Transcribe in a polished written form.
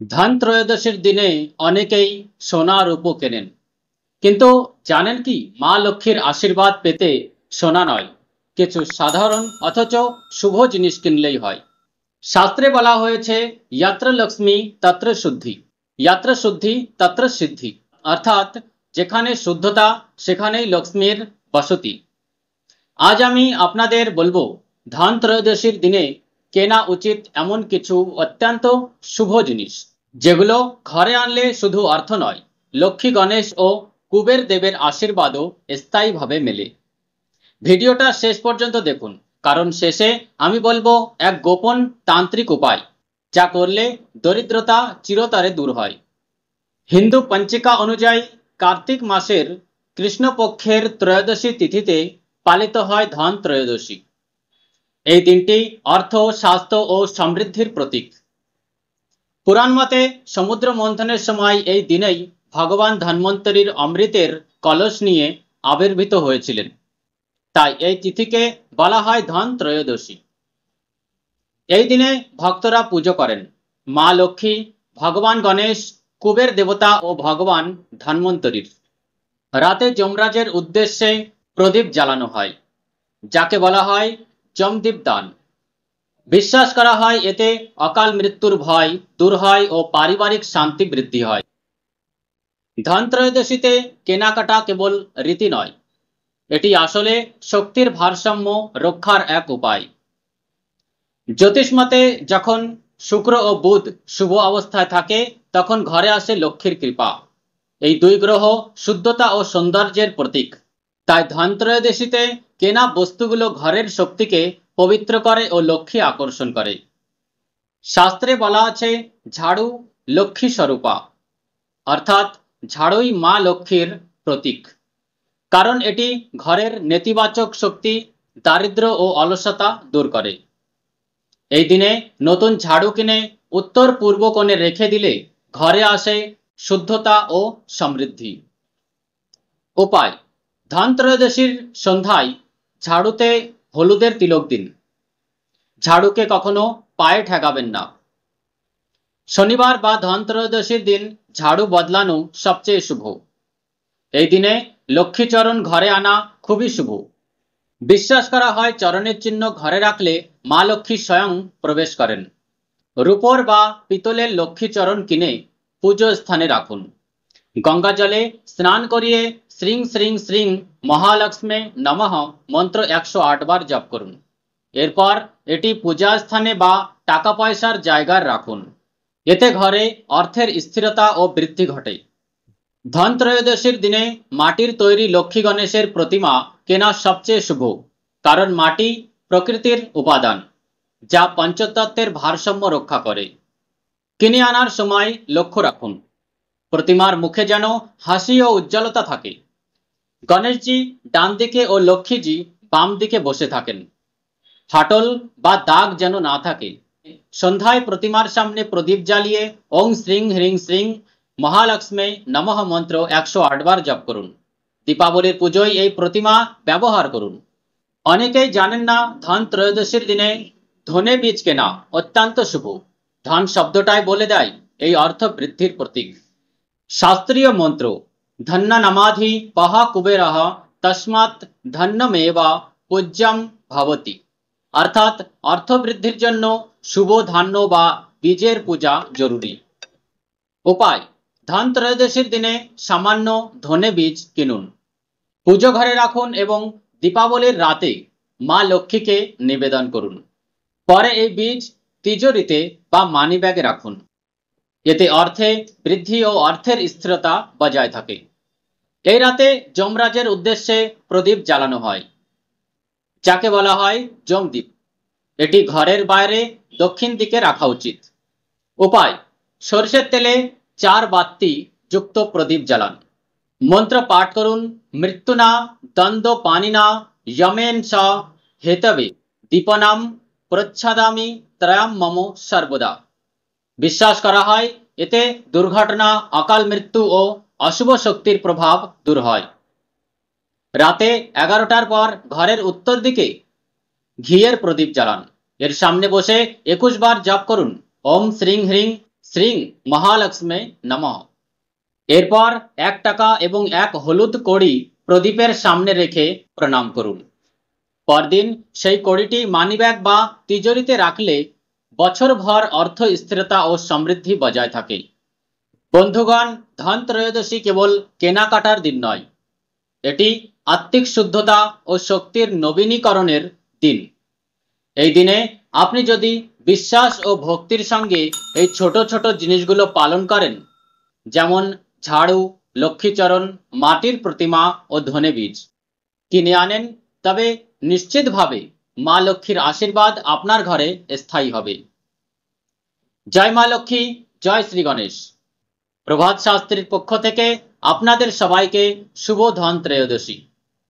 ধনত্রয়োদশীর দিনে অনেকেই সোনা রূপো কেনেন, কিন্তু জানেন কি মা লক্ষ্মীর আশীর্বাদ পেতে সোনা নয়, কিছু সাধারণ অথচ শুভ জিনিস কিনলেই হয়। শাস্ত্রে বলা হয়েছে যত্র লক্ষ্মী তত্র শুদ্ধি, যত্র শুদ্ধি তত্র সিদ্ধি, অর্থাৎ যেখানে শুদ্ধতা সেখানেই লক্ষ্মীর বসতি। আজ আমি আপনাদের বলবো ধনত্রয়োদশীর দিনে কেনা উচিত এমন কিছু অত্যন্ত শুভ জিনিস, যেগুলো ঘরে আনলে শুধু অর্থ নয়, লক্ষ্মী গণেশ ও কুবের দেবের আশীর্বাদও স্থায়ীভাবে মেলে। ভিডিওটা শেষ পর্যন্ত দেখুন, কারণ শেষে আমি বলবো এক গোপন তান্ত্রিক উপায়, যা করলে দরিদ্রতা চিরতরে দূর হয়। হিন্দু পঞ্জিকা অনুযায়ী কার্তিক মাসের কৃষ্ণপক্ষের ত্রয়োদশী তিথিতে পালিত হয় ধন ত্রয়োদশী। এই দিনটি অর্থ, স্বাস্থ্য ও সমৃদ্ধির প্রতীক। পুরাণ মতে সমুদ্র মন্থনের সময় এই দিনেই ভগবান ধন্বন্তরীর অমৃতের কলস নিয়ে আবির্ভূত হয়েছিলেন, তাই এই তিথিকে বলা হয় ধন ত্রয়োদশী। এই দিনে ভক্তরা পুজো করেন মা লক্ষ্মী, ভগবান গণেশ, কুবের দেবতা ও ভগবান ধন্বন্তরীর। রাতে যমরাজের উদ্দেশ্যে প্রদীপ জ্বালানো হয়, যাকে বলা হয় যমদীপ দান। বিশ্বাস করা হয় এতে অকাল মৃত্যুর ভয় দূর হয় ও পারিবারিক শান্তি বৃদ্ধি হয়। ধনত্রয়োদশীতে কেনাকাটা কেবল রীতি নয়, এটি আসলে শক্তির ভারসাম্য রক্ষার এক উপায়। জ্যোতিষমতে যখন শুক্র ও বুধ শুভ অবস্থায় থাকে তখন ঘরে আসে লক্ষ্মীর কৃপা। এই দুই গ্রহ শুদ্ধতা ও সৌন্দর্যের প্রতীক, তাই ধনত্রয়োদশীতে কেনা বস্তুগুলো ঘরের শক্তিকে পবিত্র করে ও লক্ষ্মী আকর্ষণ করে। শাস্ত্রে বলা আছে ঝাড়ু লক্ষ্মী স্বরূপা, অর্থাৎ ঝাড়ুই মা লক্ষ্মীর প্রতীক, কারণ এটি ঘরের নেতিবাচক শক্তি, দারিদ্র্য ও অলসতা দূর করে। এই দিনে নতুন ঝাড়ু কিনে উত্তর পূর্ব কোণে রেখে দিলে ঘরে আসে শুদ্ধতা ও সমৃদ্ধি। উপায়: ধনত্রয়োদশীর সন্ধ্যায় ঝাড়ুতে হলুদের তিলক দিন। ঝাড়ুকে কখনো পায়ে ঠেকাবেন না। শনিবার বা ধনত্রয়োদশীর দিন ঝাড়ু বদলানো সবচেয়ে শুভ। এই দিনে লক্ষ্মীচরণ ঘরে আনা খুবই শুভ। বিশ্বাস করা হয় চরণের চিহ্ন ঘরে রাখলে মা লক্ষ্মী স্বয়ং প্রবেশ করেন। রূপোর বা পিতলের লক্ষ্মীচরণ কিনে পুজো স্থানে রাখুন। গঙ্গা জলে স্নান করিয়ে শ্রীং শ্রীং শ্রীং মহালক্ষ্মী নমঃ মন্ত্র 108 বার জপ করুন। এরপর এটি পূজা স্থানে বা টাকা পয়সার জায়গায় রাখুন। এতে ঘরে অর্থের স্থিরতা ও বৃদ্ধি ঘটে। ধনত্রয়োদশীর দিনে মাটির তৈরি লক্ষ্মী গণেশের প্রতিমা কেনা সবচেয়ে শুভ, কারণ মাটি প্রকৃতির উপাদান, যা পঞ্চতত্ত্বের ভারসাম্য রক্ষা করে। কিনে আনার সময় লক্ষ্য রাখুন প্রতিমার মুখে যেন হাসি ও উজ্জ্বলতা থাকে। গণেশজি ডান দিকে ও লক্ষ্মীজি বাম দিকে বসে থাকেন। ফাটল বা দাগ যেন না থাকে। সন্ধ্যায় প্রতিমার সামনে প্রদীপ জ্বালিয়ে ওং শ্রীং হ্রিং শ্রীং মহালক্ষ্মী নমঃ মন্ত্র 108 বার জপ করুন। দীপাবলির পুজোয় এই প্রতিমা ব্যবহার করুন। অনেকেই জানেন না ধন ত্রয়োদশীর দিনে ধনে বীজ কেনা অত্যন্ত শুভ। ধন শব্দটাই বলে দেয় এই অর্থ বৃদ্ধির প্রতীক। শাস্ত্রীয় মন্ত্র ধন্য নামাধি পহা কুবেরহ তস্মাৎ ধন্যমেবা পূজ্যম ভবতি, অর্থাৎ অর্থ বৃদ্ধির জন্য শুভ ধান্য বা বীজের পূজা জরুরি। উপায়: ধন ত্রয়োদশীর দিনে সামান্য ধনে বীজ কিনুন, পুজো ঘরে রাখুন এবং দীপাবলির রাতে মা লক্ষ্মীকে নিবেদন করুন। পরে এই বীজ তিজোরিতে বা মানি ব্যাগে রাখুন। এতে অর্থে বৃদ্ধি ও অর্থের স্থিরতা বজায় থাকে। এই রাতে যমরাজের উদ্দেশ্যে প্রদীপ জ্বালানো হয়, যাকে বলা হয় যমদীপ। এটি ঘরের বাইরে দক্ষিণ দিকে রাখা উচিত। উপায়: সরষের তেলে 4 বাতি যুক্ত প্রদীপ জ্বালান। মন্ত্র পাঠ করুন মৃত্যুনা দ্বন্দ্ব পানিনা যমেন স হেতবে দীপনাম প্রচ্ছাদামি ত্রয়াম মম সর্বদা। বিশ্বাস করা হয় এতে দুর্ঘটনা, অকাল মৃত্যু ও অশুভ শক্তির প্রভাব দূর হয়। রাতে 11টার পর ঘরের উত্তর দিকে ঘিয়ের প্রদীপ জ্বালান। এর সামনে বসে 21 বার জপ করুন ওম শ্রীং হ্রিং শ্রীং মহালক্ষ্মী নমঃ। এরপর 1 টাকা এবং 1 হলুদ কড়ি প্রদীপের সামনে রেখে প্রণাম করুন। পরদিন সেই কড়িটি মানিব্যাগ বা তিজোরিতে রাখলে বছরভর অর্থ স্থিরতা ও সমৃদ্ধি বজায় থাকে। বন্ধুগণ, ধনত্রয়োদশী কেবল কেনাকাটার দিন নয়, এটি আত্মিক শুদ্ধতা ও শক্তির নবীনীকরণের দিন। এই দিনে আপনি যদি বিশ্বাস ও ভক্তির সঙ্গে এই ছোট ছোট জিনিসগুলো পালন করেন, যেমন ঝাড়ু, লক্ষ্মীচরণ, মাটির প্রতিমা ও ধনে বীজ কিনে আনেন, তবে নিশ্চিতভাবে মা লক্ষ্মীর আশীর্বাদ আপনার ঘরে স্থায়ী হবে। জয় মা লক্ষ্মী, জয় শ্রী গণেশ। প্রভাত শাস্ত্রীর পক্ষ থেকে আপনাদের সবাইকে শুভ ধনত্রয়োদশী।